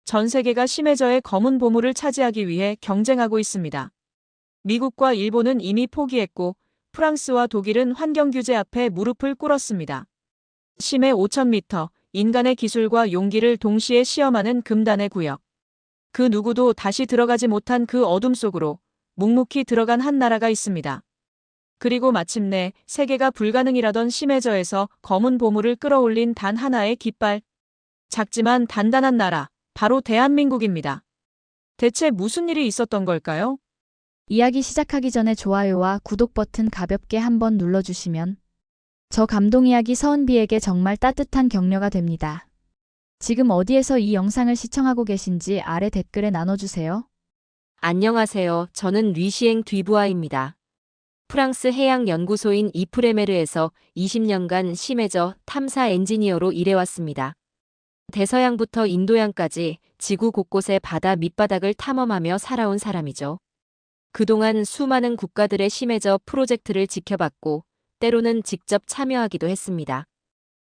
전 세계가 심해져의 검은 보물을 차지하기 위해 경쟁하고 있습니다. 미국과 일본은 이미 포기했고 프랑스와 독일은 환경 규제 앞에 무릎을 꿇었습니다. 심해 5,000m, 인간의 기술과 용기를 동시에 시험하는 금단의 구역. 그 누구도 다시 들어가지 못한 그 어둠 속으로 묵묵히 들어간 한 나라가 있습니다. 그리고 마침내 세계가 불가능이라던 심해저에서 검은 보물을 끌어올린 단 하나의 깃발. 작지만 단단한 나라, 바로 대한민국입니다. 대체 무슨 일이 있었던 걸까요? 이야기 시작하기 전에 좋아요와 구독 버튼 가볍게 한번 눌러주시면 저 감동 이야기 서은비에게 정말 따뜻한 격려가 됩니다. 지금 어디에서 이 영상을 시청하고 계신지 아래 댓글에 나눠주세요. 안녕하세요. 저는 류시eng 뒤부아입니다. 프랑스 해양연구소인 이프레메르에서 20년간 심해저 탐사 엔지니어로 일해왔습니다. 대서양부터 인도양까지 지구 곳곳의 바다 밑바닥을 탐험하며 살아온 사람이죠. 그동안 수많은 국가들의 심해저 프로젝트를 지켜봤고 때로는 직접 참여하기도 했습니다.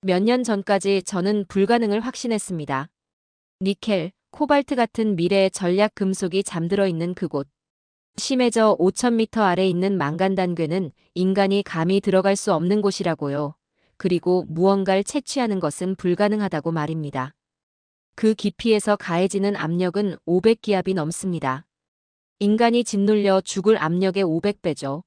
몇 년 전까지 저는 불가능을 확신했습니다. 니켈, 코발트 같은 미래의 전략 금속이 잠들어 있는 그곳. 심해저 5,000m 아래 있는 망간단궤는 인간이 감히 들어갈 수 없는 곳이라고요. 그리고 무언가를 채취하는 것은 불가능하다고 말입니다. 그 깊이에서 가해지는 압력은 500기압이 넘습니다. 인간이 짓눌려 죽을 압력의 500배죠.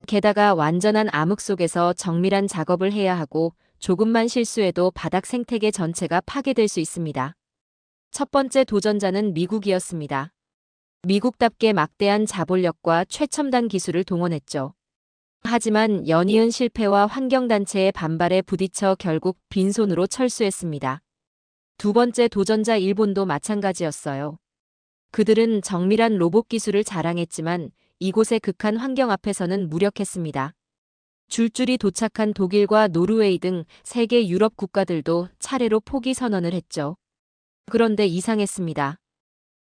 게다가 완전한 암흑 속에서 정밀한 작업을 해야 하고 조금만 실수해도 바닥 생태계 전체가 파괴될 수 있습니다. 첫 번째 도전자는 미국이었습니다. 미국답게 막대한 자본력과 최첨단 기술을 동원했죠. 하지만 연이은 실패와 환경단체의 반발에 부딪혀 결국 빈손으로 철수했습니다. 두 번째 도전자 일본도 마찬가지였어요. 그들은 정밀한 로봇 기술을 자랑했지만 이곳의 극한 환경 앞에서는 무력했습니다. 줄줄이 도착한 독일과 노르웨이 등 세계 유럽 국가들도 차례로 포기 선언을 했죠. 그런데 이상했습니다.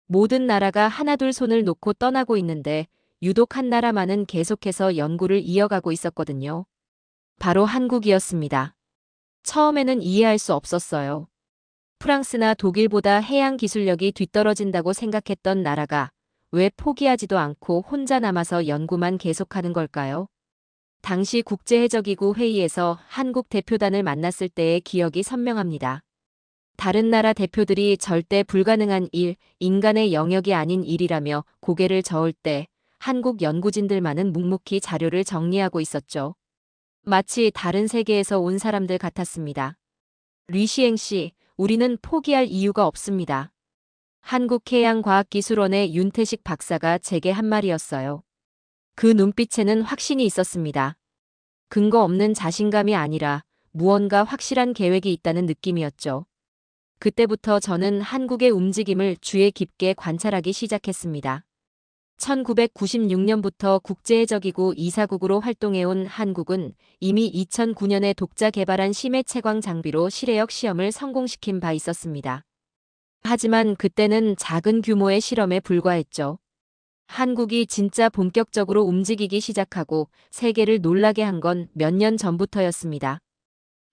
모든 나라가 하나둘 손을 놓고 떠나고 있는데 유독 한 나라만은 계속해서 연구를 이어가고 있었거든요. 바로 한국이었습니다. 처음에는 이해할 수 없었어요. 프랑스나 독일보다 해양 기술력이 뒤떨어진다고 생각했던 나라가 왜 포기하지도 않고 혼자 남아서 연구만 계속하는 걸까요? 당시 국제해적기구 회의에서 한국 대표단을 만났을 때의 기억이 선명합니다. 다른 나라 대표들이 절대 불가능한 일, 인간의 영역이 아닌 일이라며 고개를 저을 때 한국 연구진들만은 묵묵히 자료를 정리하고 있었죠. 마치 다른 세계에서 온 사람들 같았습니다. 류시eng 씨, 우리는 포기할 이유가 없습니다. 한국해양과학기술원의 윤태식 박사가 제게 한 말이었어요. 그 눈빛에는 확신이 있었습니다. 근거 없는 자신감이 아니라 무언가 확실한 계획이 있다는 느낌이었죠. 그때부터 저는 한국의 움직임을 주의 깊게 관찰하기 시작했습니다. 1996년부터 국제해적기구 이사국으로 활동해온 한국은 이미 2009년에 독자 개발한 심해 채광 장비로 실외역 시험을 성공시킨 바 있었습니다. 하지만 그때는 작은 규모의 실험에 불과했죠. 한국이 진짜 본격적으로 움직이기 시작하고 세계를 놀라게 한 건 몇 년 전부터였습니다.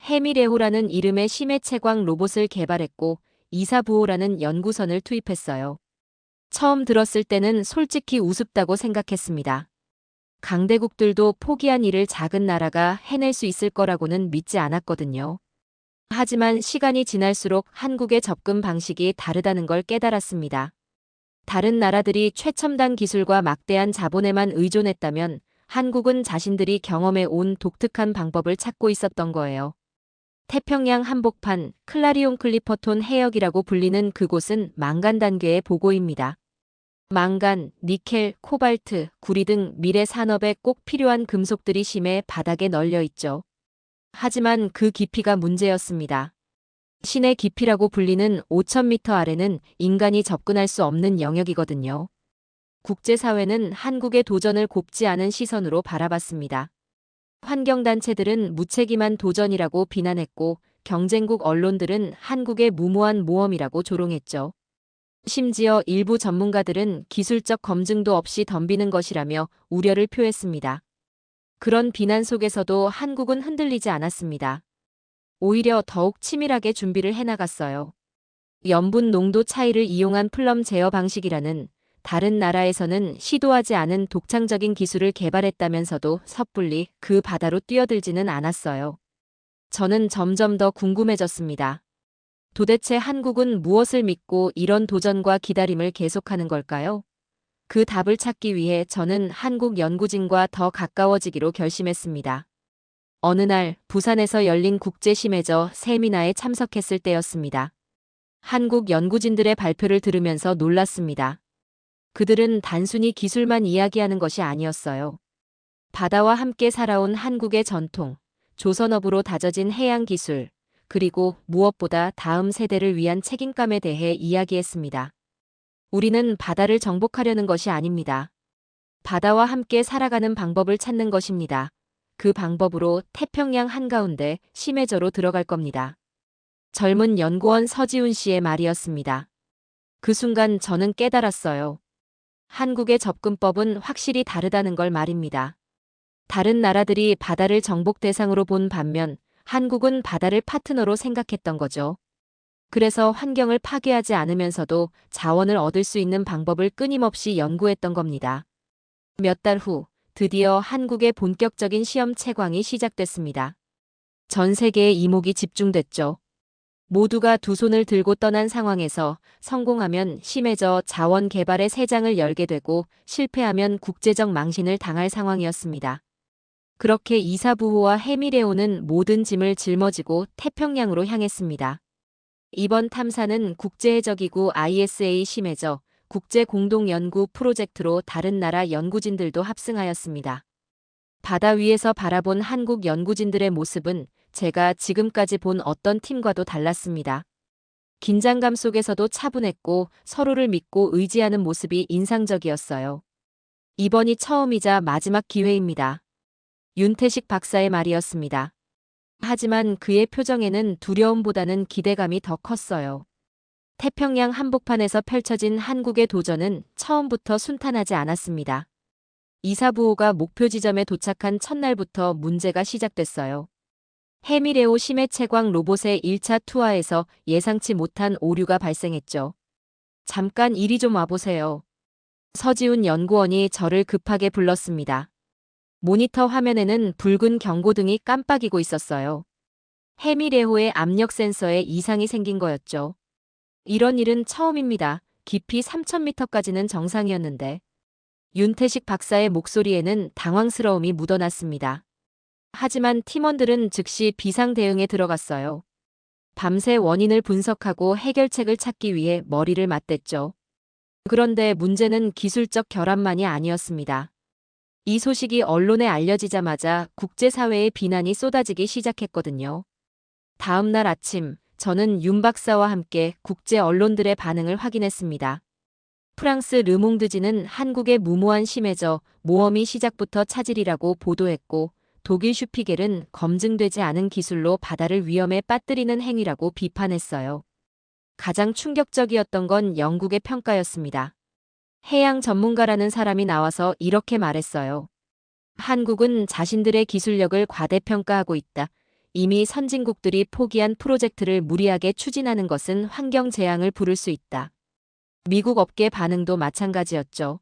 해미레호라는 이름의 심해 채광 로봇을 개발했고 이사부호라는 연구선을 투입했어요. 처음 들었을 때는 솔직히 우습다고 생각했습니다. 강대국들도 포기한 일을 작은 나라가 해낼 수 있을 거라고는 믿지 않았거든요. 하지만 시간이 지날수록 한국의 접근 방식이 다르다는 걸 깨달았습니다. 다른 나라들이 최첨단 기술과 막대한 자본에만 의존했다면 한국은 자신들이 경험해 온 독특한 방법을 찾고 있었던 거예요. 태평양 한복판 클라리온 클리퍼톤 해역이라고 불리는 그곳은 망간단궤의 보고입니다. 망간, 니켈, 코발트, 구리 등 미래 산업에 꼭 필요한 금속들이 심해 바닥에 널려 있죠. 하지만 그 깊이가 문제였습니다. 신의 깊이라고 불리는 5,000m 아래는 인간이 접근할 수 없는 영역이거든요. 국제사회는 한국의 도전을 곱지 않은 시선으로 바라봤습니다. 환경단체들은 무책임한 도전이라고 비난했고 경쟁국 언론들은 한국의 무모한 모험이라고 조롱했죠. 심지어 일부 전문가들은 기술적 검증도 없이 덤비는 것이라며 우려를 표했습니다. 그런 비난 속에서도 한국은 흔들리지 않았습니다. 오히려 더욱 치밀하게 준비를 해나갔어요. 염분 농도 차이를 이용한 플럼 제어 방식이라는 다른 나라에서는 시도하지 않은 독창적인 기술을 개발했다면서도 섣불리 그 바다로 뛰어들지는 않았어요. 저는 점점 더 궁금해졌습니다. 도대체 한국은 무엇을 믿고 이런 도전과 기다림을 계속하는 걸까요? 그 답을 찾기 위해 저는 한국 연구진과 더 가까워지기로 결심했습니다. 어느 날 부산에서 열린 국제 심해저 세미나에 참석했을 때였습니다. 한국 연구진들의 발표를 들으면서 놀랐습니다. 그들은 단순히 기술만 이야기하는 것이 아니었어요. 바다와 함께 살아온 한국의 전통, 조선업으로 다져진 해양 기술, 그리고 무엇보다 다음 세대를 위한 책임감에 대해 이야기했습니다. 우리는 바다를 정복하려는 것이 아닙니다. 바다와 함께 살아가는 방법을 찾는 것입니다. 그 방법으로 태평양 한가운데 심해저로 들어갈 겁니다. 젊은 연구원 서지훈 씨의 말이었습니다. 그 순간 저는 깨달았어요. 한국의 접근법은 확실히 다르다는 걸 말입니다. 다른 나라들이 바다를 정복 대상으로 본 반면 한국은 바다를 파트너로 생각했던 거죠. 그래서 환경을 파괴하지 않으면서도 자원을 얻을 수 있는 방법을 끊임없이 연구했던 겁니다. 몇 달 후 드디어 한국의 본격적인 시험 채광이 시작됐습니다. 전 세계의 이목이 집중됐죠. 모두가 두 손을 들고 떠난 상황에서 성공하면 심해져 자원 개발의 새 장을 열게 되고 실패하면 국제적 망신을 당할 상황이었습니다. 그렇게 이사부호와 해미레오는 모든 짐을 짊어지고 태평양으로 향했습니다. 이번 탐사는 국제해적기구 ISA 심해저 국제공동연구 프로젝트로 다른 나라 연구진들도 합승하였습니다. 바다 위에서 바라본 한국 연구진들의 모습은 제가 지금까지 본 어떤 팀과도 달랐습니다. 긴장감 속에서도 차분했고 서로를 믿고 의지하는 모습이 인상적이었어요. 이번이 처음이자 마지막 기회입니다. 윤태식 박사의 말이었습니다. 하지만 그의 표정에는 두려움보다는 기대감이 더 컸어요. 태평양 한복판에서 펼쳐진 한국의 도전은 처음부터 순탄하지 않았습니다. 이사부호가 목표 지점에 도착한 첫날부터 문제가 시작됐어요. 해미레오 심해 채광 로봇의 1차 투하에서 예상치 못한 오류가 발생했죠. 잠깐 이리 좀 와보세요. 서지훈 연구원이 저를 급하게 불렀습니다. 모니터 화면에는 붉은 경고등이 깜빡이고 있었어요. 해미레오의 압력 센서에 이상이 생긴 거였죠. 이런 일은 처음입니다. 깊이 3,000m까지는 정상이었는데. 윤태식 박사의 목소리에는 당황스러움이 묻어났습니다. 하지만 팀원들은 즉시 비상 대응에 들어갔어요. 밤새 원인을 분석하고 해결책을 찾기 위해 머리를 맞댔죠. 그런데 문제는 기술적 결함만이 아니었습니다. 이 소식이 언론에 알려지자마자 국제사회의 비난이 쏟아지기 시작했거든요. 다음 날 아침, 저는 윤 박사와 함께 국제 언론들의 반응을 확인했습니다. 프랑스 르몽드지는 한국의 무모한 심해저 모험이 시작부터 차질이라고 보도했고, 독일 슈피겔은 검증되지 않은 기술로 바다를 위험에 빠뜨리는 행위라고 비판했어요. 가장 충격적이었던 건 영국의 평가였습니다. 해양 전문가라는 사람이 나와서 이렇게 말했어요. 한국은 자신들의 기술력을 과대평가하고 있다. 이미 선진국들이 포기한 프로젝트를 무리하게 추진하는 것은 환경 재앙을 부를 수 있다. 미국 업계 반응도 마찬가지였죠.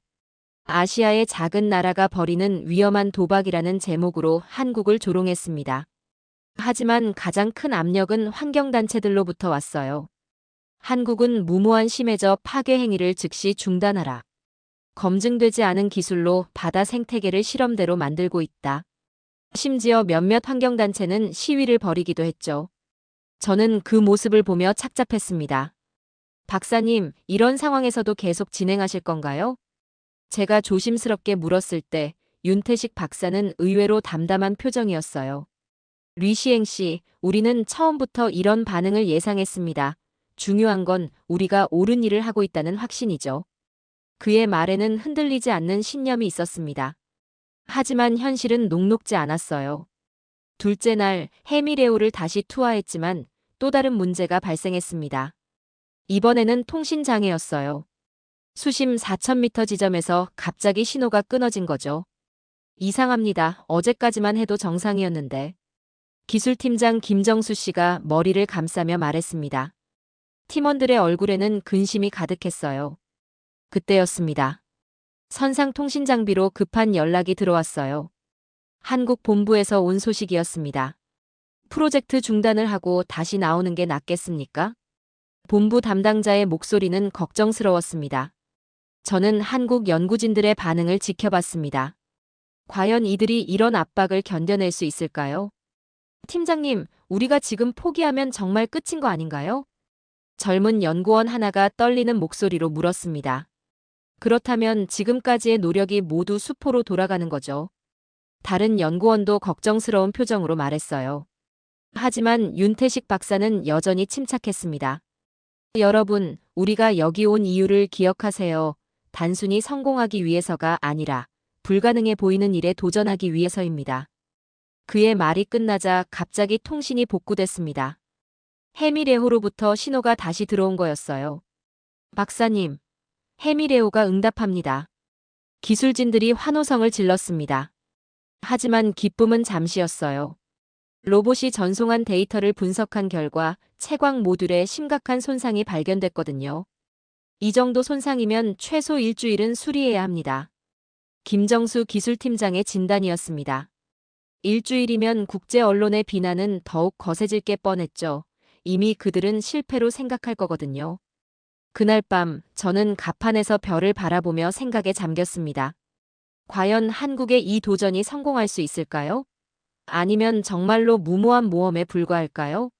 아시아의 작은 나라가 벌이는 위험한 도박이라는 제목으로 한국을 조롱했습니다. 하지만 가장 큰 압력은 환경단체들로부터 왔어요. 한국은 무모한 심해저 파괴 행위를 즉시 중단하라. 검증되지 않은 기술로 바다 생태계를 실험대로 만들고 있다. 심지어 몇몇 환경단체는 시위를 벌이기도 했죠. 저는 그 모습을 보며 착잡했습니다. 박사님, 이런 상황에서도 계속 진행하실 건가요? 제가 조심스럽게 물었을 때 윤태식 박사는 의외로 담담한 표정이었어요. 리시행 씨, 우리는 처음부터 이런 반응을 예상했습니다. 중요한 건 우리가 옳은 일을 하고 있다는 확신이죠. 그의 말에는 흔들리지 않는 신념이 있었습니다. 하지만 현실은 녹록지 않았어요. 둘째 날 해미레오를 다시 투하했지만 또 다른 문제가 발생했습니다. 이번에는 통신 장애였어요. 수심 4,000m 지점에서 갑자기 신호가 끊어진 거죠. 이상합니다. 어제까지만 해도 정상이었는데. 기술팀장 김정수 씨가 머리를 감싸며 말했습니다. 팀원들의 얼굴에는 근심이 가득했어요. 그때였습니다. 선상통신장비로 급한 연락이 들어왔어요. 한국 본부에서 온 소식이었습니다. 프로젝트 중단을 하고 다시 나오는 게 낫겠습니까? 본부 담당자의 목소리는 걱정스러웠습니다. 저는 한국 연구진들의 반응을 지켜봤습니다. 과연 이들이 이런 압박을 견뎌낼 수 있을까요? 팀장님, 우리가 지금 포기하면 정말 끝인 거 아닌가요? 젊은 연구원 하나가 떨리는 목소리로 물었습니다. 그렇다면 지금까지의 노력이 모두 수포로 돌아가는 거죠. 다른 연구원도 걱정스러운 표정으로 말했어요. 하지만 윤태식 박사는 여전히 침착했습니다. 여러분, 우리가 여기 온 이유를 기억하세요. 단순히 성공하기 위해서가 아니라 불가능해 보이는 일에 도전하기 위해서입니다. 그의 말이 끝나자 갑자기 통신이 복구됐습니다. 해미레호로부터 신호가 다시 들어온 거였어요. 박사님, 해미레호가 응답합니다. 기술진들이 환호성을 질렀습니다. 하지만 기쁨은 잠시였어요. 로봇이 전송한 데이터를 분석한 결과 채광 모듈에 심각한 손상이 발견됐거든요. 이 정도 손상이면 최소 일주일은 수리해야 합니다. 김정수 기술팀장의 진단이었습니다. 일주일이면 국제 언론의 비난은 더욱 거세질 게 뻔했죠. 이미 그들은 실패로 생각할 거거든요. 그날 밤 저는 갑판에서 별을 바라보며 생각에 잠겼습니다. 과연 한국의 이 도전이 성공할 수 있을까요? 아니면 정말로 무모한 모험에 불과할까요?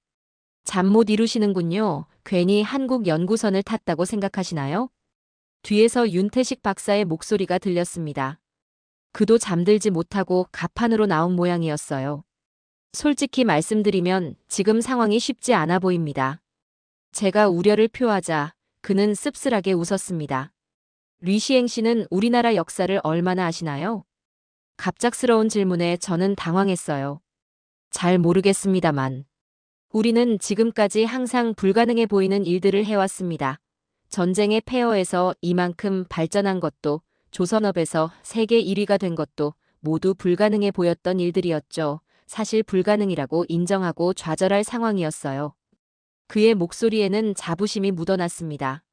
잠 못 이루시는군요. 괜히 한국 연구선을 탔다고 생각하시나요? 뒤에서 윤태식 박사의 목소리가 들렸습니다. 그도 잠들지 못하고 갑판으로 나온 모양이었어요. 솔직히 말씀드리면 지금 상황이 쉽지 않아 보입니다. 제가 우려를 표하자 그는 씁쓸하게 웃었습니다. 류시행 씨는 우리나라 역사를 얼마나 아시나요? 갑작스러운 질문에 저는 당황했어요. 잘 모르겠습니다만. 우리는 지금까지 항상 불가능해 보이는 일들을 해왔습니다. 전쟁의 폐허에서 이만큼 발전한 것도, 조선업에서 세계 1위가 된 것도 모두 불가능해 보였던 일들이었죠. 사실 불가능이라고 인정하고 좌절할 상황이었어요. 그의 목소리에는 자부심이 묻어났습니다.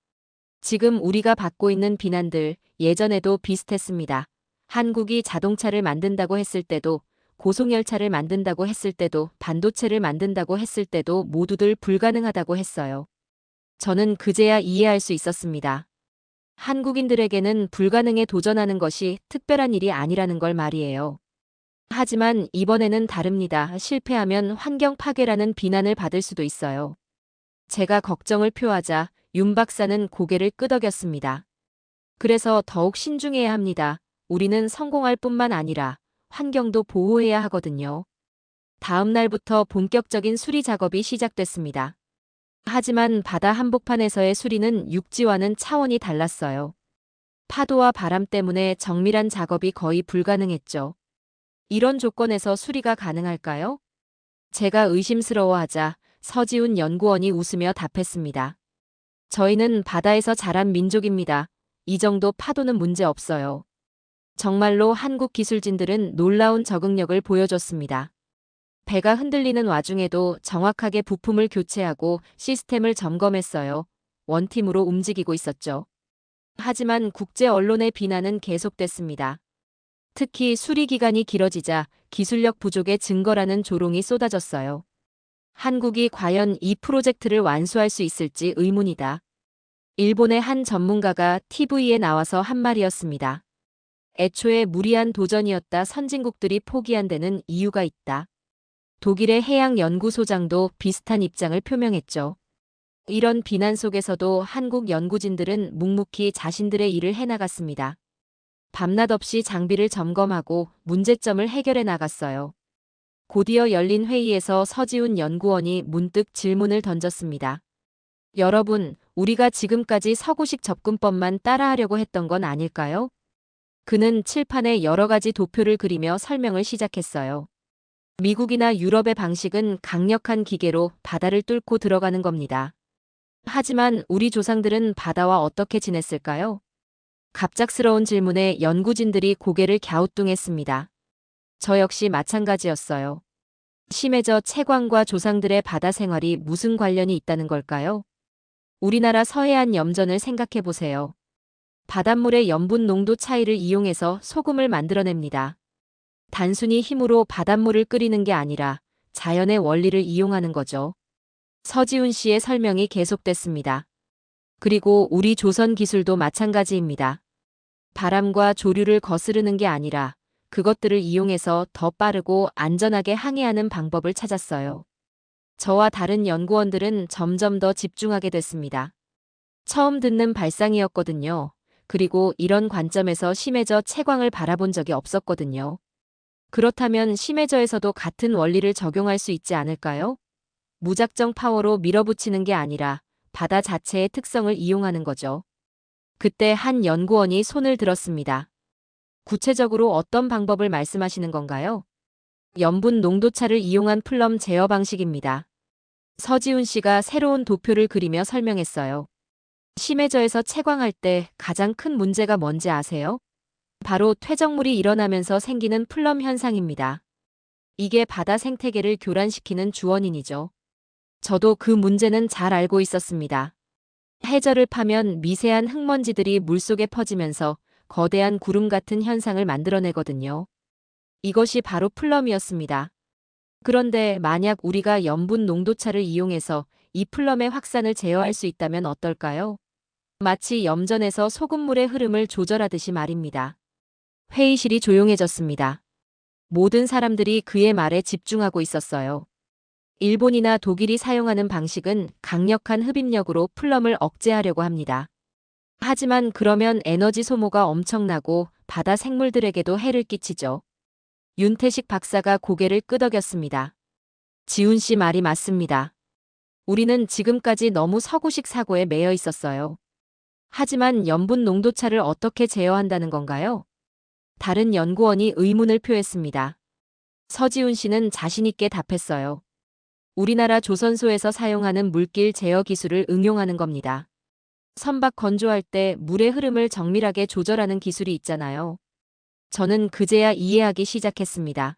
지금 우리가 받고 있는 비난들, 예전에도 비슷했습니다. 한국이 자동차를 만든다고 했을 때도, 고속열차를 만든다고 했을 때도, 반도체를 만든다고 했을 때도 모두들 불가능하다고 했어요. 저는 그제야 이해할 수 있었습니다. 한국인들에게는 불가능에 도전하는 것이 특별한 일이 아니라는 걸 말이에요. 하지만 이번에는 다릅니다. 실패하면 환경 파괴라는 비난을 받을 수도 있어요. 제가 걱정을 표하자 윤 박사는 고개를 끄덕였습니다. 그래서 더욱 신중해야 합니다. 우리는 성공할 뿐만 아니라 환경도 보호해야 하거든요. 다음 날부터 본격적인 수리 작업이 시작됐습니다. 하지만 바다 한복판에서의 수리는 육지와는 차원이 달랐어요. 파도와 바람 때문에 정밀한 작업이 거의 불가능했죠. 이런 조건에서 수리가 가능할까요? 제가 의심스러워하자 서지훈 연구원이 웃으며 답했습니다. 저희는 바다에서 자란 민족입니다. 이 정도 파도는 문제 없어요. 정말로 한국 기술진들은 놀라운 적응력을 보여줬습니다. 배가 흔들리는 와중에도 정확하게 부품을 교체하고 시스템을 점검했어요. 원팀으로 움직이고 있었죠. 하지만 국제 언론의 비난은 계속됐습니다. 특히 수리 기간이 길어지자 기술력 부족의 증거라는 조롱이 쏟아졌어요. 한국이 과연 이 프로젝트를 완수할 수 있을지 의문이다. 일본의 한 전문가가 TV에 나와서 한 말이었습니다. 애초에 무리한 도전이었다. 선진국들이 포기한 데는 이유가 있다. 독일의 해양연구소장도 비슷한 입장을 표명했죠. 이런 비난 속에서도 한국 연구진들은 묵묵히 자신들의 일을 해나갔습니다. 밤낮 없이 장비를 점검하고 문제점을 해결해 나갔어요. 곧이어 열린 회의에서 서지훈 연구원이 문득 질문을 던졌습니다. 여러분, 우리가 지금까지 서구식 접근법만 따라하려고 했던 건 아닐까요? 그는 칠판에 여러 가지 도표를 그리며 설명을 시작했어요. 미국이나 유럽의 방식은 강력한 기계로 바다를 뚫고 들어가는 겁니다. 하지만 우리 조상들은 바다와 어떻게 지냈을까요? 갑작스러운 질문에 연구진들이 고개를 갸우뚱했습니다. 저 역시 마찬가지였어요. 심해져 채광과 조상들의 바다 생활이 무슨 관련이 있다는 걸까요? 우리나라 서해안 염전을 생각해 보세요. 바닷물의 염분 농도 차이를 이용해서 소금을 만들어냅니다. 단순히 힘으로 바닷물을 끓이는 게 아니라 자연의 원리를 이용하는 거죠. 서지훈 씨의 설명이 계속됐습니다. 그리고 우리 조선 기술도 마찬가지입니다. 바람과 조류를 거스르는 게 아니라 그것들을 이용해서 더 빠르고 안전하게 항해하는 방법을 찾았어요. 저와 다른 연구원들은 점점 더 집중하게 됐습니다. 처음 듣는 발상이었거든요. 그리고 이런 관점에서 심해저 채광을 바라본 적이 없었거든요. 그렇다면 심해저에서도 같은 원리를 적용할 수 있지 않을까요? 무작정 파워로 밀어붙이는 게 아니라 바다 자체의 특성을 이용하는 거죠. 그때 한 연구원이 손을 들었습니다. 구체적으로 어떤 방법을 말씀하시는 건가요? 염분 농도차를 이용한 플럼 제어 방식입니다. 서지훈 씨가 새로운 도표를 그리며 설명했어요. 심해저에서 채광할 때 가장 큰 문제가 뭔지 아세요? 바로 퇴적물이 일어나면서 생기는 플럼 현상입니다. 이게 바다 생태계를 교란시키는 주원인이죠. 저도 그 문제는 잘 알고 있었습니다. 해저를 파면 미세한 흙먼지들이 물속에 퍼지면서 거대한 구름 같은 현상을 만들어내거든요. 이것이 바로 플럼이었습니다. 그런데 만약 우리가 염분 농도차를 이용해서 이 플럼의 확산을 제어할 수 있다면 어떨까요? 마치 염전에서 소금물의 흐름을 조절하듯이 말입니다. 회의실이 조용해졌습니다. 모든 사람들이 그의 말에 집중하고 있었어요. 일본이나 독일이 사용하는 방식은 강력한 흡입력으로 플럼을 억제하려고 합니다. 하지만 그러면 에너지 소모가 엄청나고 바다 생물들에게도 해를 끼치죠. 윤태식 박사가 고개를 끄덕였습니다. 지훈 씨 말이 맞습니다. 우리는 지금까지 너무 서구식 사고에 매여 있었어요. 하지만 염분 농도차를 어떻게 제어한다는 건가요? 다른 연구원이 의문을 표했습니다. 서지훈 씨는 자신있게 답했어요. 우리나라 조선소에서 사용하는 물길 제어 기술을 응용하는 겁니다. 선박 건조할 때 물의 흐름을 정밀하게 조절하는 기술이 있잖아요. 저는 그제야 이해하기 시작했습니다.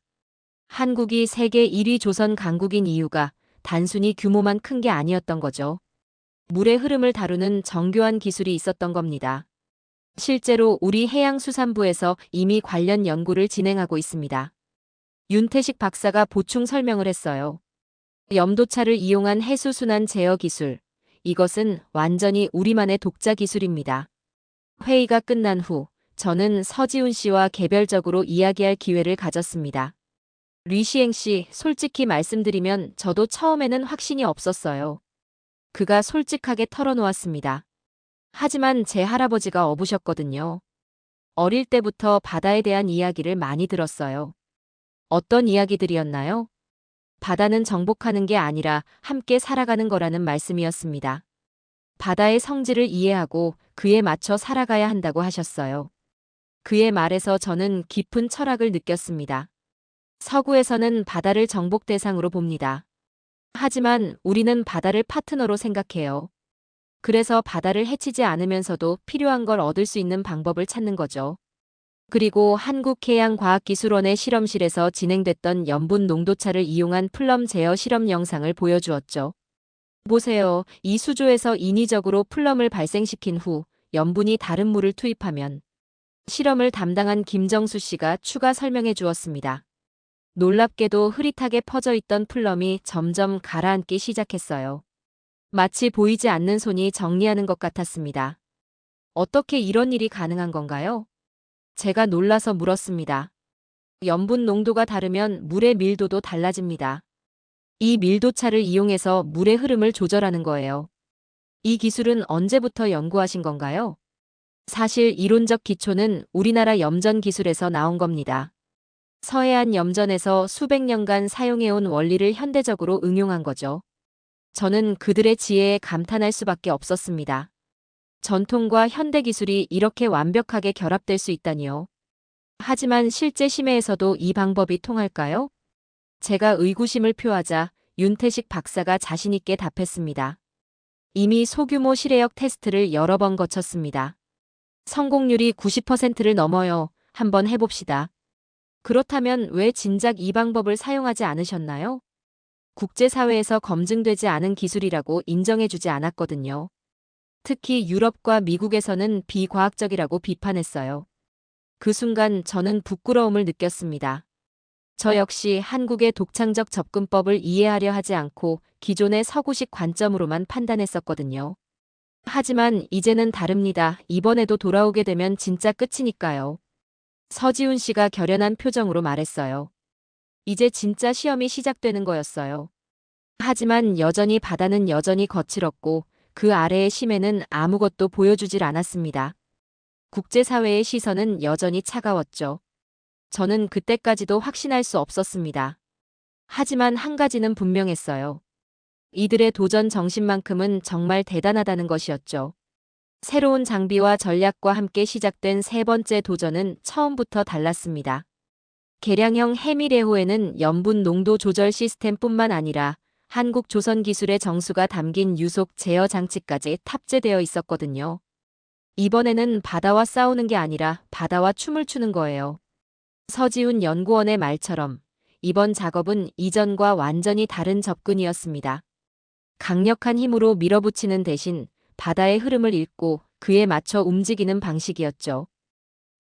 한국이 세계 1위 조선 강국인 이유가 단순히 규모만 큰 게 아니었던 거죠. 물의 흐름을 다루는 정교한 기술이 있었던 겁니다. 실제로 우리 해양수산부에서 이미 관련 연구를 진행하고 있습니다. 윤태식 박사가 보충 설명을 했어요. 염도차를 이용한 해수순환 제어 기술. 이것은 완전히 우리만의 독자 기술입니다. 회의가 끝난 후 저는 서지훈 씨와 개별적으로 이야기할 기회를 가졌습니다. 류시행 씨, 솔직히 말씀드리면 저도 처음에는 확신이 없었어요. 그가 솔직하게 털어놓았습니다. 하지만 제 할아버지가 어부셨거든요. 어릴 때부터 바다에 대한 이야기를 많이 들었어요. 어떤 이야기들이었나요? 바다는 정복하는 게 아니라 함께 살아가는 거라는 말씀이었습니다. 바다의 성질을 이해하고 그에 맞춰 살아가야 한다고 하셨어요. 그의 말에서 저는 깊은 철학을 느꼈습니다. 서구에서는 바다를 정복 대상으로 봅니다. 하지만 우리는 바다를 파트너로 생각해요. 그래서 바다를 해치지 않으면서도 필요한 걸 얻을 수 있는 방법을 찾는 거죠. 그리고 한국해양과학기술원의 실험실에서 진행됐던 염분 농도차를 이용한 플럼 제어 실험 영상을 보여주었죠. 보세요. 이 수조에서 인위적으로 플럼을 발생시킨 후 염분이 다른 물을 투입하면 실험을 담당한 김정수 씨가 추가 설명해 주었습니다. 놀랍게도 흐릿하게 퍼져 있던 플럼이 점점 가라앉기 시작했어요. 마치 보이지 않는 손이 정리하는 것 같았습니다. 어떻게 이런 일이 가능한 건가요? 제가 놀라서 물었습니다. 염분 농도가 다르면 물의 밀도도 달라집니다. 이 밀도차를 이용해서 물의 흐름을 조절하는 거예요. 이 기술은 언제부터 연구하신 건가요? 사실 이론적 기초는 우리나라 염전 기술에서 나온 겁니다. 서해안 염전에서 수백 년간 사용해온 원리를 현대적으로 응용한 거죠. 저는 그들의 지혜에 감탄할 수밖에 없었습니다. 전통과 현대 기술이 이렇게 완벽하게 결합될 수 있다니요. 하지만 실제 심해에서도 이 방법이 통할까요? 제가 의구심을 표하자 윤태식 박사가 자신있게 답했습니다. 이미 소규모 실외역 테스트를 여러 번 거쳤습니다. 성공률이 90%를 넘어요. 한번 해봅시다. 그렇다면 왜 진작 이 방법을 사용하지 않으셨나요? 국제사회에서 검증되지 않은 기술이라고 인정해주지 않았거든요. 특히 유럽과 미국에서는 비과학적이라고 비판했어요. 그 순간 저는 부끄러움을 느꼈습니다. 저 역시 한국의 독창적 접근법을 이해하려 하지 않고 기존의 서구식 관점으로만 판단했었거든요. 하지만 이제는 다릅니다. 이번에도 돌아오게 되면 진짜 끝이니까요. 서지훈 씨가 결연한 표정으로 말했어요. 이제 진짜 시험이 시작되는 거였어요. 하지만 여전히 바다는 여전히 거칠었고 그 아래의 심해는 아무것도 보여주질 않았습니다. 국제사회의 시선은 여전히 차가웠죠. 저는 그때까지도 확신할 수 없었습니다. 하지만 한 가지는 분명했어요. 이들의 도전 정신만큼은 정말 대단하다는 것이었죠. 새로운 장비와 전략과 함께 시작된 세 번째 도전은 처음부터 달랐습니다. 개량형 해미레호에는 염분 농도 조절 시스템뿐만 아니라 한국 조선 기술의 정수가 담긴 유속 제어 장치까지 탑재되어 있었거든요. 이번에는 바다와 싸우는 게 아니라 바다와 춤을 추는 거예요. 서지훈 연구원의 말처럼 이번 작업은 이전과 완전히 다른 접근이었습니다. 강력한 힘으로 밀어붙이는 대신 바다의 흐름을 읽고 그에 맞춰 움직이는 방식이었죠.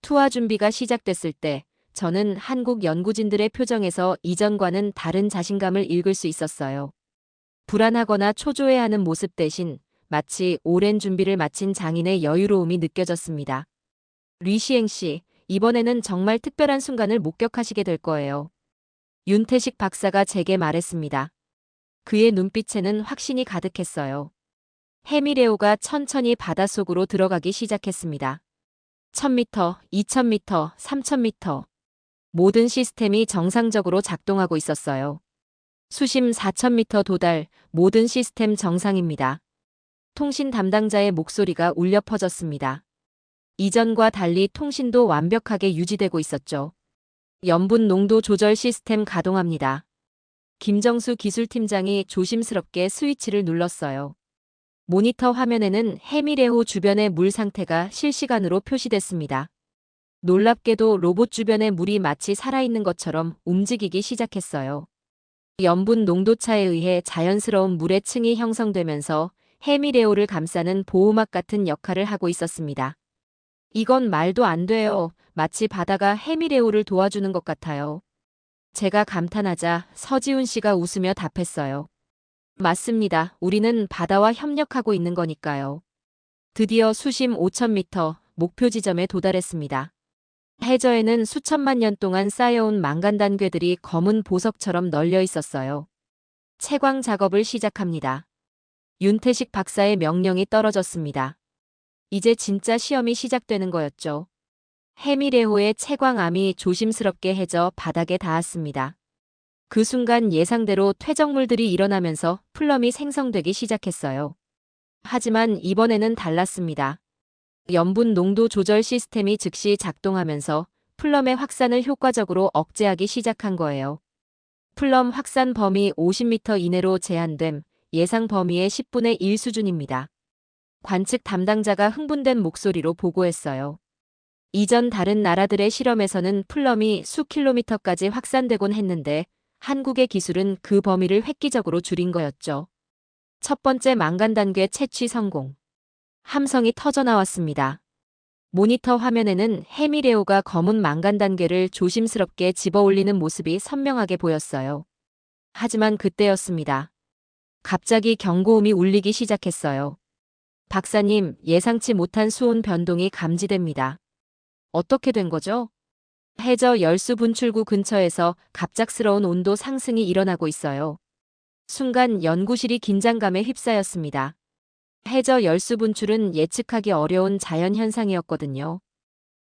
투하 준비가 시작됐을 때 저는 한국 연구진들의 표정에서 이전과는 다른 자신감을 읽을 수 있었어요. 불안하거나 초조해하는 모습 대신 마치 오랜 준비를 마친 장인의 여유로움이 느껴졌습니다. 리시행 씨, 이번에는 정말 특별한 순간을 목격하시게 될 거예요. 윤태식 박사가 제게 말했습니다. 그의 눈빛에는 확신이 가득했어요. 해미레오가 천천히 바닷속으로 들어가기 시작했습니다. 1000m, 2000m, 3000m. 모든 시스템이 정상적으로 작동하고 있었어요. 수심 4000m 도달, 모든 시스템 정상입니다. 통신 담당자의 목소리가 울려 퍼졌습니다. 이전과 달리 통신도 완벽하게 유지되고 있었죠. 염분 농도 조절 시스템 가동합니다. 김정수 기술팀장이 조심스럽게 스위치를 눌렀어요. 모니터 화면에는 해미레호 주변의 물 상태가 실시간으로 표시됐습니다. 놀랍게도 로봇 주변의 물이 마치 살아있는 것처럼 움직이기 시작했어요. 염분 농도차에 의해 자연스러운 물의 층이 형성되면서 해미레오를 감싸는 보호막 같은 역할을 하고 있었습니다. 이건 말도 안 돼요. 마치 바다가 해미레오를 도와주는 것 같아요. 제가 감탄하자 서지훈 씨가 웃으며 답했어요. 맞습니다. 우리는 바다와 협력하고 있는 거니까요. 드디어 수심 5000m 목표 지점에 도달했습니다. 해저에는 수천만 년 동안 쌓여온 망간단괴들이 검은 보석처럼 널려 있었어요. 채광 작업을 시작합니다. 윤태식 박사의 명령이 떨어졌습니다. 이제 진짜 시험이 시작되는 거였죠. 해미레호의 채광암이 조심스럽게 해저 바닥에 닿았습니다. 그 순간 예상대로 퇴적물들이 일어나면서 플럼이 생성되기 시작했어요. 하지만 이번에는 달랐습니다. 염분 농도 조절 시스템이 즉시 작동하면서 플럼의 확산을 효과적으로 억제하기 시작한 거예요. 플럼 확산 범위 50m 이내로 제한됨, 예상 범위의 10분의 1 수준입니다. 관측 담당자가 흥분된 목소리로 보고했어요. 이전 다른 나라들의 실험에서는 플럼이 수 킬로미터까지 확산되곤 했는데 한국의 기술은 그 범위를 획기적으로 줄인 거였죠. 첫 번째 망간단괴 채취 성공. 함성이 터져나왔습니다. 모니터 화면에는 해미레오가 검은 망간단괴를 조심스럽게 집어올리는 모습이 선명하게 보였어요. 하지만 그때였습니다. 갑자기 경고음이 울리기 시작했어요. 박사님, 예상치 못한 수온 변동이 감지됩니다. 어떻게 된 거죠? 해저 열수 분출구 근처에서 갑작스러운 온도 상승이 일어나고 있어요. 순간 연구실이 긴장감에 휩싸였습니다. 해저 열수 분출은 예측하기 어려운 자연 현상이었거든요.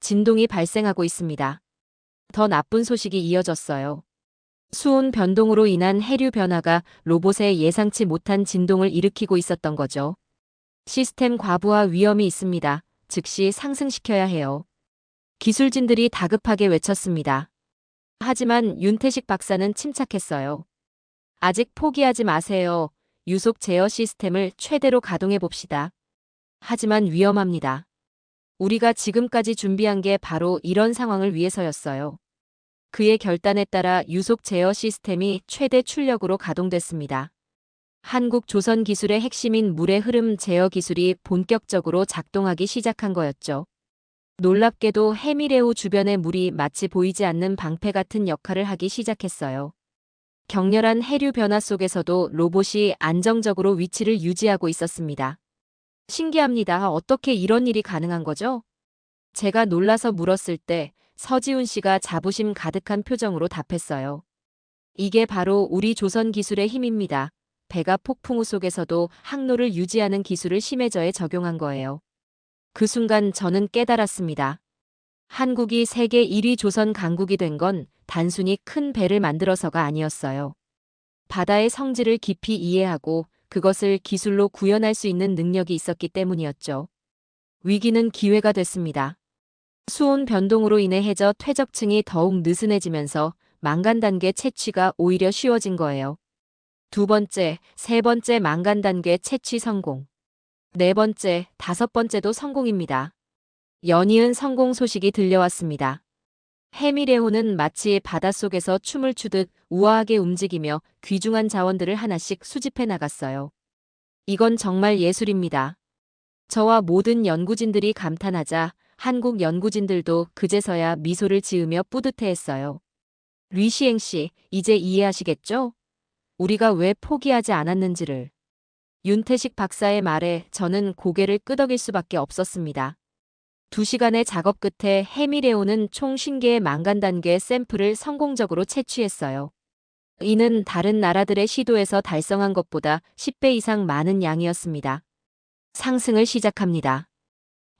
진동이 발생하고 있습니다. 더 나쁜 소식이 이어졌어요. 수온 변동으로 인한 해류 변화가 로봇에 예상치 못한 진동을 일으키고 있었던 거죠. 시스템 과부하 위험이 있습니다. 즉시 상승시켜야 해요. 기술진들이 다급하게 외쳤습니다. 하지만 윤태식 박사는 침착했어요. 아직 포기하지 마세요. 유속 제어 시스템을 최대로 가동해 봅시다. 하지만 위험합니다. 우리가 지금까지 준비한 게 바로 이런 상황을 위해서였어요. 그의 결단에 따라 유속 제어 시스템이 최대 출력으로 가동됐습니다. 한국 조선 기술의 핵심인 물의 흐름 제어 기술이 본격적으로 작동하기 시작한 거였죠. 놀랍게도 해미레오 주변의 물이 마치 보이지 않는 방패 같은 역할을 하기 시작했어요. 격렬한 해류 변화 속에서도 로봇이 안정적으로 위치를 유지하고 있었습니다. 신기합니다. 어떻게 이런 일이 가능한 거죠? 제가 놀라서 물었을 때 서지훈 씨가 자부심 가득한 표정으로 답했어요. 이게 바로 우리 조선 기술의 힘입니다. 배가 폭풍우 속에서도 항로를 유지하는 기술을 심해저에 적용한 거예요. 그 순간 저는 깨달았습니다. 한국이 세계 1위 조선 강국이 된 건 단순히 큰 배를 만들어서가 아니었어요. 바다의 성질을 깊이 이해하고 그것을 기술로 구현할 수 있는 능력이 있었기 때문이었죠. 위기는 기회가 됐습니다. 수온 변동으로 인해 해저 퇴적층이 더욱 느슨해지면서 망간 단계 채취가 오히려 쉬워진 거예요. 두 번째, 세 번째 망간 단계 채취 성공. 네 번째, 다섯 번째도 성공입니다. 연이은 성공 소식이 들려왔습니다. 해미레오는 마치 바닷속에서 춤을 추듯 우아하게 움직이며 귀중한 자원들을 하나씩 수집해 나갔어요. 이건 정말 예술입니다. 저와 모든 연구진들이 감탄하자 한국 연구진들도 그제서야 미소를 지으며 뿌듯해했어요. 류시행 씨, 이제 이해하시겠죠? 우리가 왜 포기하지 않았는지를. 윤태식 박사의 말에 저는 고개를 끄덕일 수밖에 없었습니다. 2시간의 작업 끝에 해미레오는 총 50개의 망간 단계 샘플을 성공적으로 채취했어요. 이는 다른 나라들의 시도에서 달성한 것보다 10배 이상 많은 양이었습니다. 상승을 시작합니다.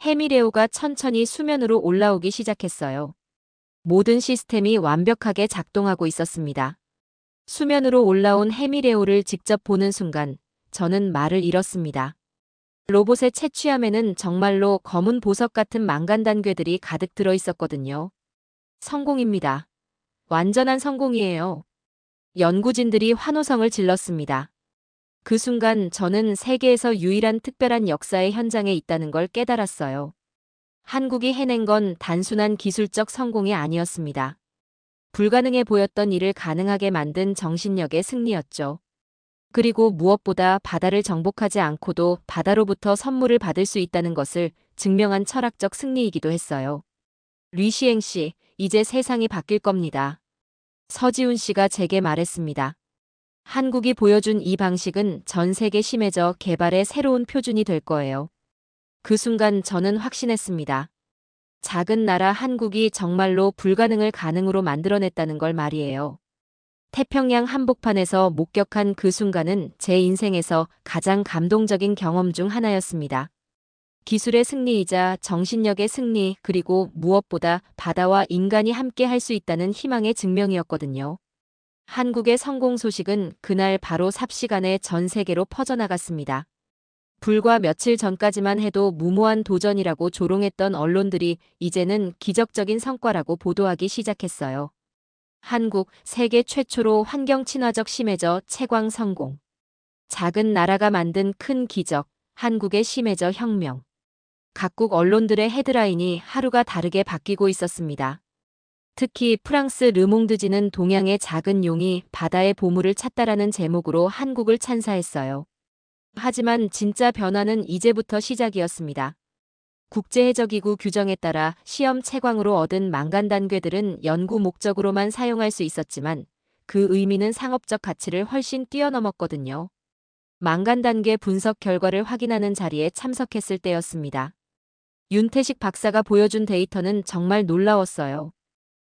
해미레오가 천천히 수면으로 올라오기 시작했어요. 모든 시스템이 완벽하게 작동하고 있었습니다. 수면으로 올라온 해미레오를 직접 보는 순간 저는 말을 잃었습니다. 로봇의 채취함에는 정말로 검은 보석 같은 망간 단괴들이 가득 들어 있었거든요. 성공입니다. 완전한 성공이에요. 연구진들이 환호성을 질렀습니다. 그 순간 저는 세계에서 유일한 특별한 역사의 현장에 있다는 걸 깨달았어요. 한국이 해낸 건 단순한 기술적 성공이 아니었습니다. 불가능해 보였던 일을 가능하게 만든 정신력의 승리였죠. 그리고 무엇보다 바다를 정복하지 않고도 바다로부터 선물을 받을 수 있다는 것을 증명한 철학적 승리이기도 했어요. 류시행 씨, 이제 세상이 바뀔 겁니다. 서지훈 씨가 제게 말했습니다. 한국이 보여준 이 방식은 전 세계 심해져 개발의 새로운 표준이 될 거예요. 그 순간 저는 확신했습니다. 작은 나라 한국이 정말로 불가능을 가능으로 만들어냈다는 걸 말이에요. 태평양 한복판에서 목격한 그 순간은 제 인생에서 가장 감동적인 경험 중 하나였습니다. 기술의 승리이자 정신력의 승리, 그리고 무엇보다 바다와 인간이 함께 할 수 있다는 희망의 증명이었거든요. 한국의 성공 소식은 그날 바로 삽시간에 전 세계로 퍼져나갔습니다. 불과 며칠 전까지만 해도 무모한 도전이라고 조롱했던 언론들이 이제는 기적적인 성과라고 보도하기 시작했어요. 한국, 세계 최초로 환경 친화적 심해저 채광 성공. 작은 나라가 만든 큰 기적, 한국의 심해저 혁명. 각국 언론들의 헤드라인이 하루가 다르게 바뀌고 있었습니다. 특히 프랑스 르몽드지는 동양의 작은 용이 바다의 보물을 찾다라는 제목으로 한국을 찬사했어요. 하지만 진짜 변화는 이제부터 시작이었습니다. 국제해적기구 규정에 따라 시험 채광으로 얻은 망간 단괴들은 연구 목적으로만 사용할 수 있었지만 그 의미는 상업적 가치를 훨씬 뛰어넘었거든요. 망간 단괴 분석 결과를 확인하는 자리에 참석했을 때였습니다. 윤태식 박사가 보여준 데이터는 정말 놀라웠어요.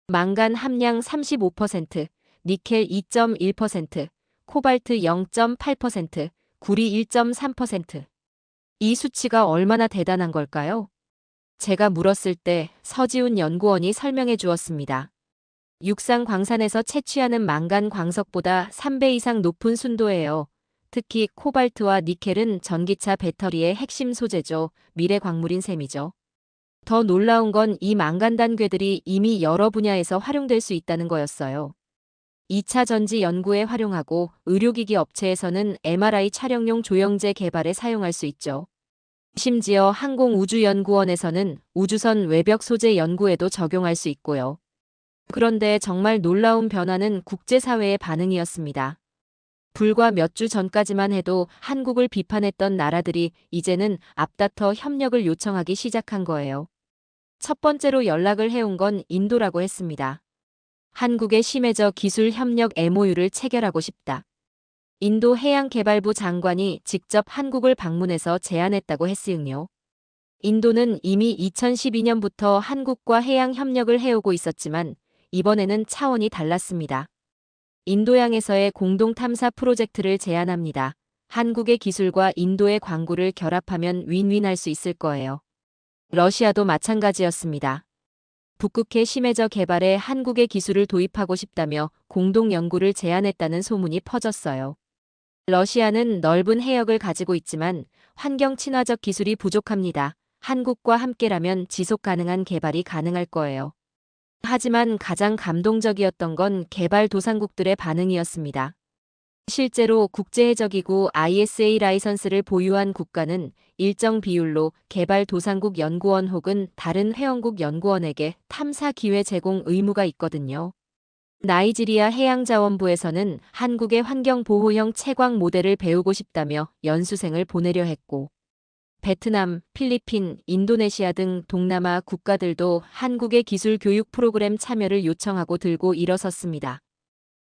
망간 함량 35%, 니켈 2.1%, 코발트 0.8%, 구리 1.3%. 이 수치가 얼마나 대단한 걸까요? 제가 물었을 때 서지훈 연구원이 설명해 주었습니다. 육상 광산에서 채취하는 망간 광석보다 3배 이상 높은 순도예요. 특히 코발트와 니켈은 전기차 배터리의 핵심 소재죠. 미래 광물인 셈이죠. 더 놀라운 건 이 망간 단괴들이 이미 여러 분야에서 활용될 수 있다는 거였어요. 2차 전지 연구에 활용하고 의료기기 업체에서는 MRI 촬영용 조영제 개발에 사용할 수 있죠. 심지어 항공우주연구원에서는 우주선 외벽 소재 연구에도 적용할 수 있고요. 그런데 정말 놀라운 변화는 국제사회의 반응이었습니다. 불과 몇 주 전까지만 해도 한국을 비판했던 나라들이 이제는 앞다퉈 협력을 요청하기 시작한 거예요. 첫 번째로 연락을 해온 건 인도라고 했습니다. 한국에 심해저 기술 협력 MOU를 체결하고 싶다. 인도 해양개발부 장관이 직접 한국을 방문해서 제안했다고 했으니요. 인도는 이미 2012년부터 한국과 해양 협력을 해오고 있었지만 이번에는 차원이 달랐습니다. 인도양에서의 공동 탐사 프로젝트를 제안합니다. 한국의 기술과 인도의 광구를 결합하면 윈윈할 수 있을 거예요. 러시아도 마찬가지였습니다. 북극해 심해저 개발에 한국의 기술을 도입하고 싶다며 공동 연구를 제안했다는 소문이 퍼졌어요. 러시아는 넓은 해역을 가지고 있지만 환경 친화적 기술이 부족합니다. 한국과 함께라면 지속 가능한 개발이 가능할 거예요. 하지만 가장 감동적이었던 건 개발도상국들의 반응이었습니다. 실제로 국제해적기구 ISA 라이선스를 보유한 국가는 일정 비율로 개발도상국 연구원 혹은 다른 회원국 연구원에게 탐사 기회 제공 의무가 있거든요. 나이지리아 해양자원부에서는 한국의 환경보호형 채광 모델을 배우고 싶다며 연수생을 보내려 했고, 베트남, 필리핀, 인도네시아 등 동남아 국가들도 한국의 기술 교육 프로그램 참여를 요청하고 들고 일어섰습니다.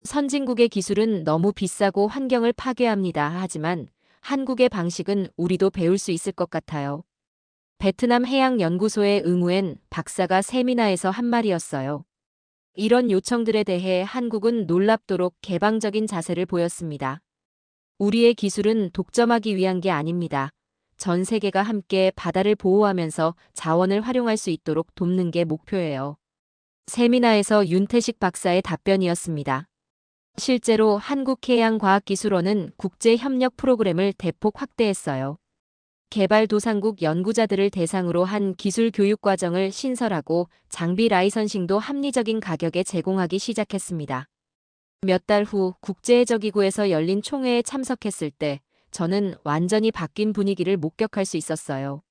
선진국의 기술은 너무 비싸고 환경을 파괴합니다. 하지만 한국의 방식은 우리도 배울 수 있을 것 같아요. 베트남 해양연구소의 응우엔 박사가 세미나에서 한 말이었어요. 이런 요청들에 대해 한국은 놀랍도록 개방적인 자세를 보였습니다. 우리의 기술은 독점하기 위한 게 아닙니다. 전 세계가 함께 바다를 보호하면서 자원을 활용할 수 있도록 돕는 게 목표예요. 세미나에서 윤태식 박사의 답변이었습니다. 실제로 한국해양과학기술원은 국제협력 프로그램을 대폭 확대했어요. 개발도상국 연구자들을 대상으로 한 기술 교육 과정을 신설하고 장비 라이선싱도 합리적인 가격에 제공하기 시작했습니다. 몇 달 후 국제해적기구에서 열린 총회에 참석했을 때 저는 완전히 바뀐 분위기를 목격할 수 있었어요.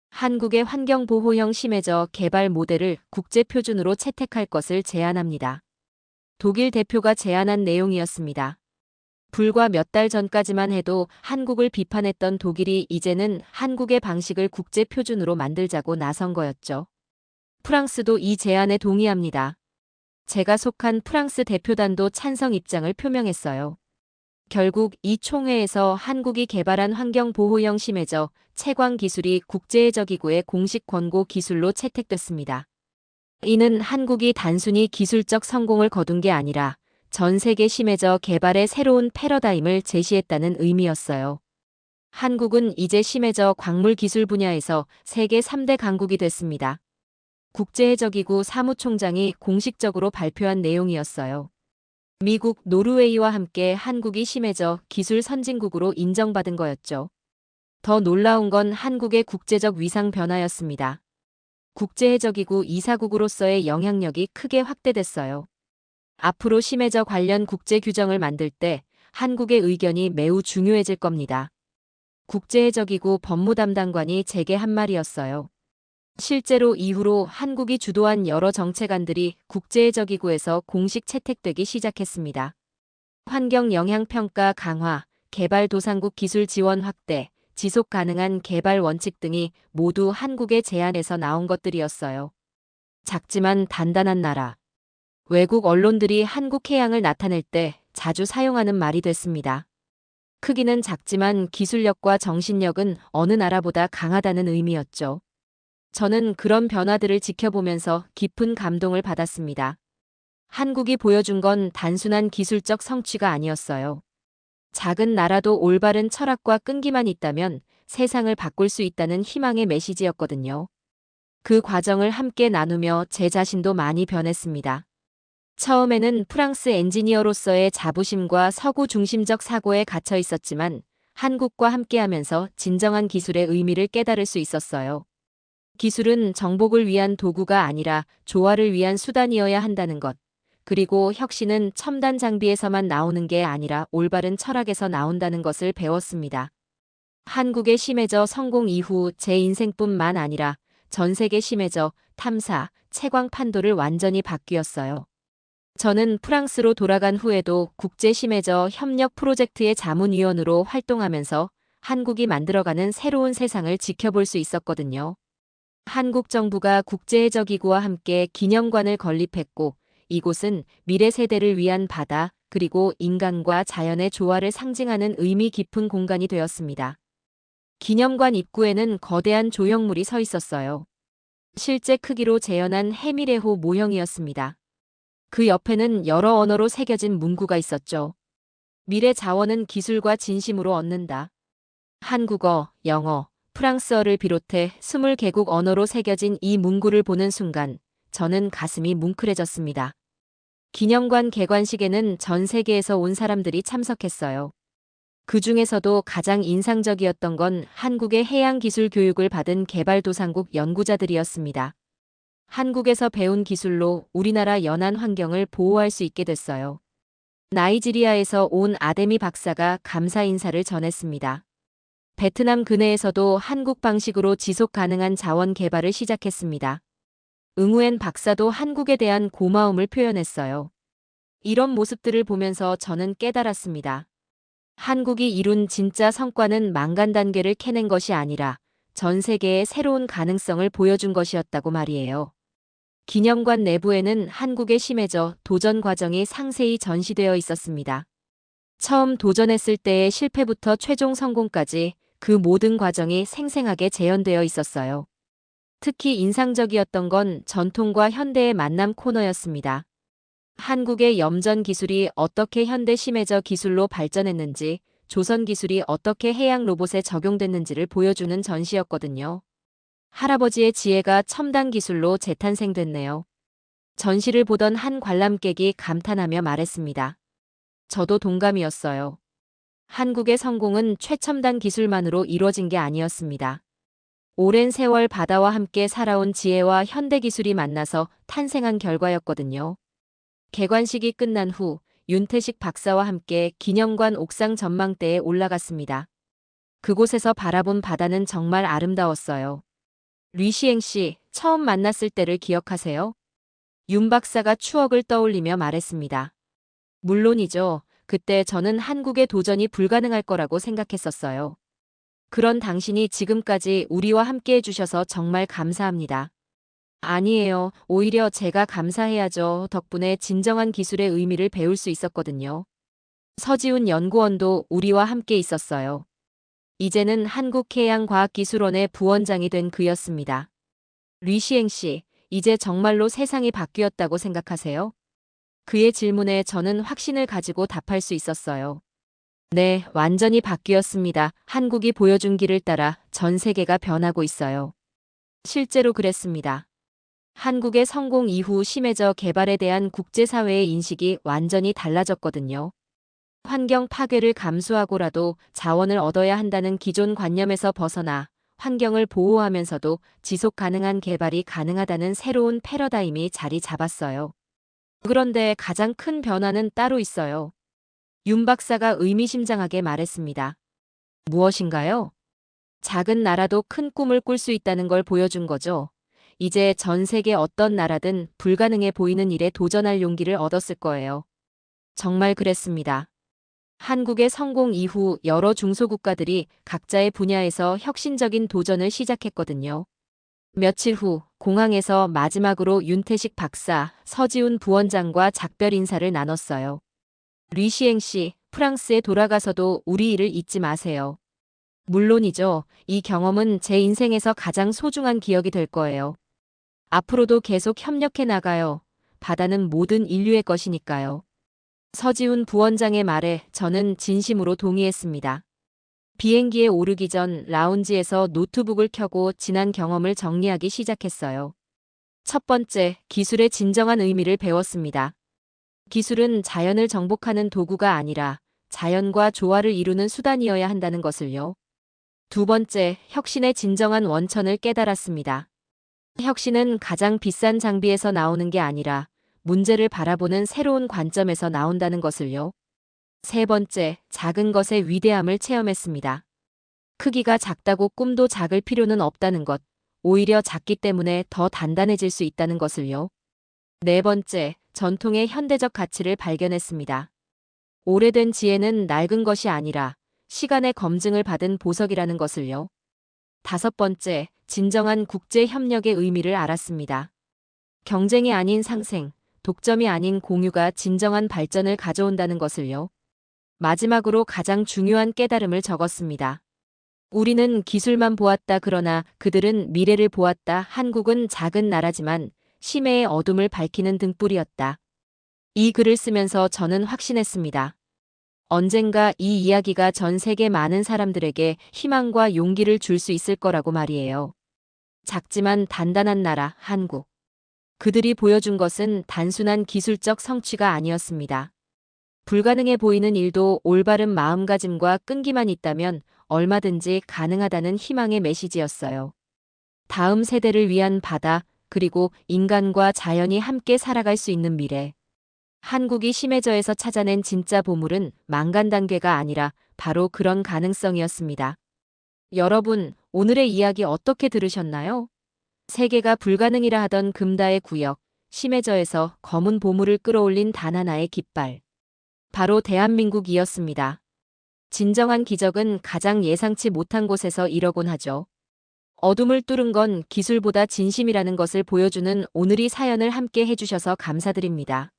한국의 환경보호형 심해저 개발 모델을 국제표준으로 채택할 것을 제안합니다. 독일 대표가 제안한 내용이었습니다. 불과 몇 달 전까지만 해도 한국을 비판했던 독일이 이제는 한국의 방식을 국제표준으로 만들자고 나선 거였죠. 프랑스도 이 제안에 동의합니다. 제가 속한 프랑스 대표단도 찬성 입장을 표명했어요. 결국 이 총회에서 한국이 개발한 환경보호형 심해저 채광 기술이 국제해적기구의 공식 권고 기술로 채택됐습니다. 이는 한국이 단순히 기술적 성공을 거둔 게 아니라 전 세계 심해저 개발의 새로운 패러다임을 제시했다는 의미였어요. 한국은 이제 심해저 광물 기술 분야에서 세계 3대 강국이 됐습니다. 국제해적기구 사무총장이 공식적으로 발표한 내용이었어요. 미국, 노르웨이와 함께 한국이 심해저 기술 선진국으로 인정받은 거였죠. 더 놀라운 건 한국의 국제적 위상 변화였습니다. 국제해적기구 이사국으로서의 영향력이 크게 확대됐어요. 앞으로 심해저 관련 국제 규정을 만들 때 한국의 의견이 매우 중요해질 겁니다. 국제해적기구 법무담당관이 제게 한 말이었어요. 실제로 이후로 한국이 주도한 여러 정책안들이 국제해적기구에서 공식 채택되기 시작했습니다. 환경 영향평가 강화, 개발도상국 기술 지원 확대, 지속 가능한 개발 원칙 등이 모두 한국의 제안에서 나온 것들이었어요. 작지만 단단한 나라. 외국 언론들이 한국 해양을 나타낼 때 자주 사용하는 말이 됐습니다. 크기는 작지만 기술력과 정신력은 어느 나라보다 강하다는 의미였죠. 저는 그런 변화들을 지켜보면서 깊은 감동을 받았습니다. 한국이 보여준 건 단순한 기술적 성취가 아니었어요. 작은 나라도 올바른 철학과 끈기만 있다면 세상을 바꿀 수 있다는 희망의 메시지였거든요. 그 과정을 함께 나누며 제 자신도 많이 변했습니다. 처음에는 프랑스 엔지니어로서의 자부심과 서구 중심적 사고에 갇혀 있었지만 한국과 함께하면서 진정한 기술의 의미를 깨달을 수 있었어요. 기술은 정복을 위한 도구가 아니라 조화를 위한 수단이어야 한다는 것. 그리고 혁신은 첨단 장비에서만 나오는 게 아니라 올바른 철학에서 나온다는 것을 배웠습니다. 한국의 심해저 성공 이후 제 인생뿐만 아니라 전 세계 심해저 탐사, 채광 판도를 완전히 바뀌었어요. 저는 프랑스로 돌아간 후에도 국제 심해저 협력 프로젝트의 자문위원으로 활동하면서 한국이 만들어가는 새로운 세상을 지켜볼 수 있었거든요. 한국 정부가 국제해저기구와 함께 기념관을 건립했고, 이곳은 미래 세대를 위한 바다, 그리고 인간과 자연의 조화를 상징하는 의미 깊은 공간이 되었습니다. 기념관 입구에는 거대한 조형물이 서 있었어요. 실제 크기로 재현한 해미레호 모형이었습니다. 그 옆에는 여러 언어로 새겨진 문구가 있었죠. 미래 자원은 기술과 진심으로 얻는다. 한국어, 영어, 프랑스어를 비롯해 20개국 언어로 새겨진 이 문구를 보는 순간 저는 가슴이 뭉클해졌습니다. 기념관 개관식에는 전 세계에서 온 사람들이 참석했어요. 그 중에서도 가장 인상적이었던 건 한국의 해양 기술 교육을 받은 개발도상국 연구자들이었습니다. 한국에서 배운 기술로 우리나라 연안 환경을 보호할 수 있게 됐어요. 나이지리아에서 온 아데미 박사가 감사 인사를 전했습니다. 베트남 근해에서도 한국 방식으로 지속 가능한 자원 개발을 시작했습니다. 응우엔 박사도 한국에 대한 고마움을 표현했어요. 이런 모습들을 보면서 저는 깨달았습니다. 한국이 이룬 진짜 성과는 망간 단계를 캐낸 것이 아니라 전 세계에 새로운 가능성을 보여준 것이었다고 말이에요. 기념관 내부에는 한국의 심해저 도전 과정이 상세히 전시되어 있었습니다. 처음 도전했을 때의 실패부터 최종 성공까지 그 모든 과정이 생생하게 재현되어 있었어요. 특히 인상적이었던 건 전통과 현대의 만남 코너였습니다. 한국의 염전 기술이 어떻게 현대 심해저 기술로 발전했는지, 조선 기술이 어떻게 해양 로봇에 적용됐는지를 보여주는 전시였거든요. 할아버지의 지혜가 첨단 기술로 재탄생됐네요. 전시를 보던 한 관람객이 감탄하며 말했습니다. 저도 동감이었어요. 한국의 성공은 최첨단 기술만으로 이루어진 게 아니었습니다. 오랜 세월 바다와 함께 살아온 지혜와 현대 기술이 만나서 탄생한 결과였거든요. 개관식이 끝난 후 윤태식 박사와 함께 기념관 옥상 전망대에 올라갔습니다. 그곳에서 바라본 바다는 정말 아름다웠어요. 류시행 씨, 처음 만났을 때를 기억하세요? 윤 박사가 추억을 떠올리며 말했습니다. 물론이죠. 그때 저는 한국의 도전이 불가능할 거라고 생각했었어요. 그런 당신이 지금까지 우리와 함께 해주셔서 정말 감사합니다. 아니에요. 오히려 제가 감사해야죠. 덕분에 진정한 기술의 의미를 배울 수 있었거든요. 서지훈 연구원도 우리와 함께 있었어요. 이제는 한국해양과학기술원의 부원장이 된 그였습니다. 류시행 씨, 이제 정말로 세상이 바뀌었다고 생각하세요? 그의 질문에 저는 확신을 가지고 답할 수 있었어요. 네, 완전히 바뀌었습니다. 한국이 보여준 길을 따라 전 세계가 변하고 있어요. 실제로 그랬습니다. 한국의 성공 이후 심해져 개발에 대한 국제사회의 인식이 완전히 달라졌거든요. 환경 파괴를 감수하고라도 자원을 얻어야 한다는 기존 관념에서 벗어나 환경을 보호하면서도 지속 가능한 개발이 가능하다는 새로운 패러다임이 자리 잡았어요. 그런데 가장 큰 변화는 따로 있어요. 윤 박사가 의미심장하게 말했습니다. 무엇인가요? 작은 나라도 큰 꿈을 꿀 수 있다는 걸 보여준 거죠. 이제 전 세계 어떤 나라든 불가능해 보이는 일에 도전할 용기를 얻었을 거예요. 정말 그랬습니다. 한국의 성공 이후 여러 중소국가들이 각자의 분야에서 혁신적인 도전을 시작했거든요. 며칠 후 공항에서 마지막으로 윤태식 박사, 서지훈 부원장과 작별 인사를 나눴어요. 류시행 씨, 프랑스에 돌아가서도 우리 일을 잊지 마세요. 물론이죠. 이 경험은 제 인생에서 가장 소중한 기억이 될 거예요. 앞으로도 계속 협력해 나가요. 바다는 모든 인류의 것이니까요. 서지훈 부원장의 말에 저는 진심으로 동의했습니다. 비행기에 오르기 전 라운지에서 노트북을 켜고 지난 경험을 정리하기 시작했어요. 첫 번째, 기술의 진정한 의미를 배웠습니다. 기술은 자연을 정복하는 도구가 아니라 자연과 조화를 이루는 수단이어야 한다는 것을요. 두 번째, 혁신의 진정한 원천을 깨달았습니다. 혁신은 가장 비싼 장비에서 나오는 게 아니라 문제를 바라보는 새로운 관점에서 나온다는 것을요. 세 번째, 작은 것의 위대함을 체험했습니다. 크기가 작다고 꿈도 작을 필요는 없다는 것, 오히려 작기 때문에 더 단단해질 수 있다는 것을요. 네 번째, 전통의 현대적 가치를 발견했습니다. 오래된 지혜는 낡은 것이 아니라 시간의 검증을 받은 보석이라는 것을요. 다섯 번째, 진정한 국제 협력의 의미를 알았습니다. 경쟁이 아닌 상생, 독점이 아닌 공유가 진정한 발전을 가져온다는 것을요. 마지막으로 가장 중요한 깨달음을 적었습니다. 우리는 기술만 보았다. 그러나 그들은 미래를 보았다. 한국은 작은 나라지만 심해의 어둠을 밝히는 등불이었다. 이 글을 쓰면서 저는 확신했습니다. 언젠가 이 이야기가 전 세계 많은 사람들에게 희망과 용기를 줄 수 있을 거라고 말이에요. 작지만 단단한 나라, 한국. 그들이 보여준 것은 단순한 기술적 성취가 아니었습니다. 불가능해 보이는 일도 올바른 마음가짐과 끈기만 있다면 얼마든지 가능하다는 희망의 메시지였어요. 다음 세대를 위한 바다, 그리고 인간과 자연이 함께 살아갈 수 있는 미래. 한국이 심해저에서 찾아낸 진짜 보물은 망간 단계가 아니라 바로 그런 가능성이었습니다. 여러분, 오늘의 이야기 어떻게 들으셨나요? 세계가 불가능이라 하던 금다의 구역, 심해저에서 검은 보물을 끌어올린 단 하나의 깃발. 바로 대한민국이었습니다. 진정한 기적은 가장 예상치 못한 곳에서 일어곤 하죠. 어둠을 뚫은 건 기술보다 진심이라는 것을 보여주는 오늘의 사연을 함께 해주셔서 감사드립니다.